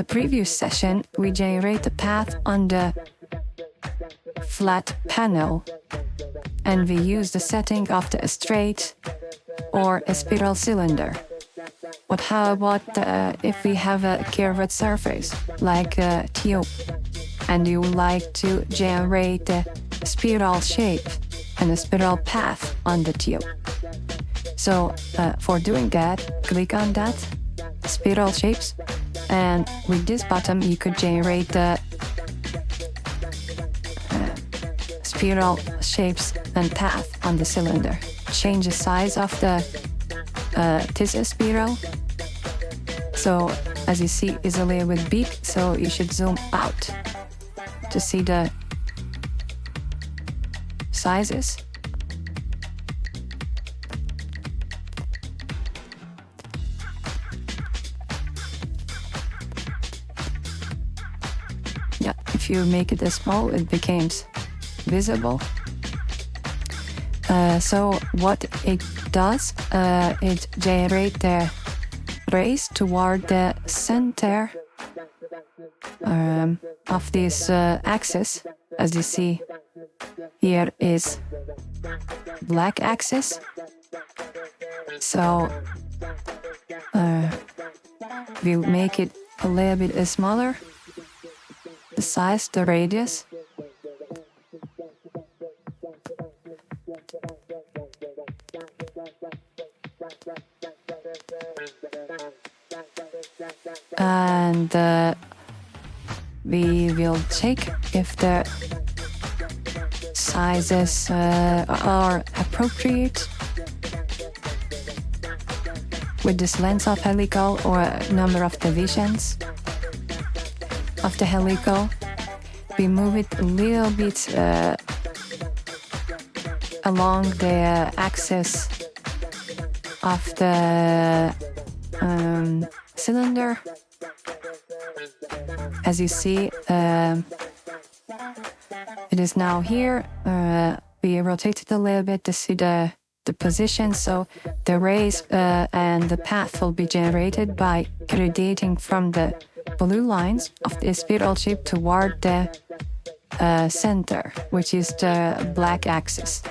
the previous session, we generate the path on the flat panel, and we use the setting of the straight or a spiral cylinder. But how about if we have a curved surface, like a tube, and you would like to generate a spiral shape and a spiral path on the tube? So for doing that, click on that, spiral shapes, and with this button you could generate the spiral shapes and path on the cylinder. Change the size of this spiral. So as you see, it's a little bit big, so you should zoom out to see the sizes. Yeah, if you make it small, it becomes visible. So what it does, it generates the rays toward the center of this axis. As you see, here is black axis. So we'll make it a little bit smaller, the size, the radius. And we will check if the sizes are appropriate with this length of helical or number of divisions of the helical. We move it a little bit along the axis of the cylinder. As you see, it is now here. We rotate it a little bit to see the position, so the rays and the path will be generated by radiating from the blue lines of the spiral shape toward the center, which is the black axis.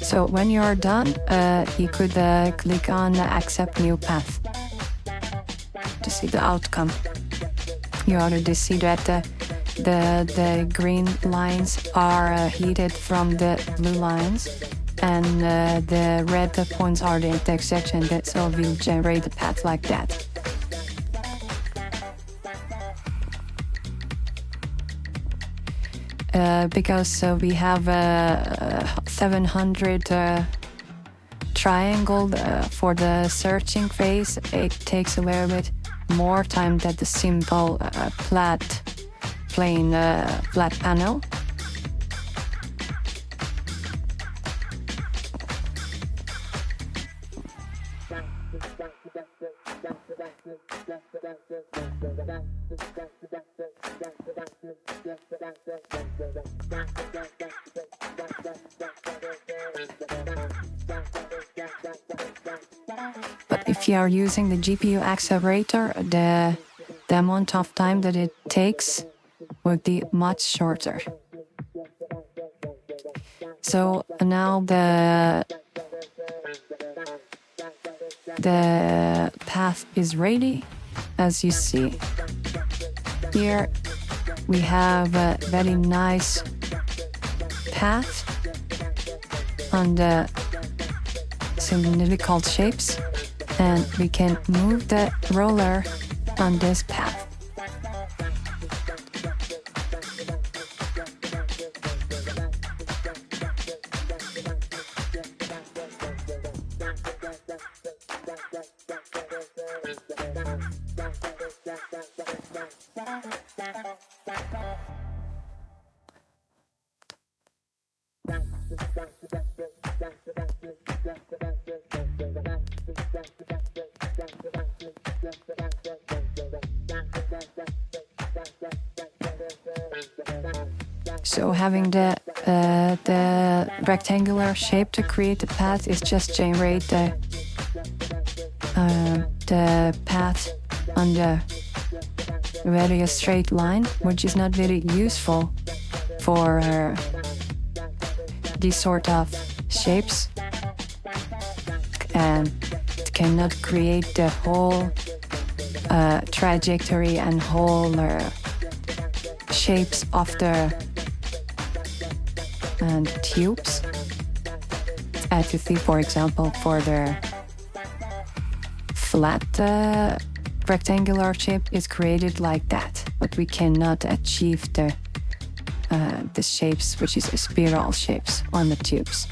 So when you're done, you could click on Accept New Path to see the outcome. You already see that the green lines are heated from the blue lines, and the red points are the intersection. So we'll generate the path like that. Because we have 700 triangle for the searching phase, it takes a little bit more time than the simple plain flat panel. But if you are using the GPU accelerator, the amount of time that it takes would be much shorter. So now the path is ready. As you see here, we have a very nice path on the cylindrical shapes, and we can move the roller on this path. So having the rectangular shape to create the path is just generate the path on the very straight line, which is not very useful for these sort of shapes, and it cannot create the whole trajectory and whole shapes of the tubes. As you see, for example, for the flat rectangular shape is created like that, but we cannot achieve the shapes, which is spiral shapes on the tubes.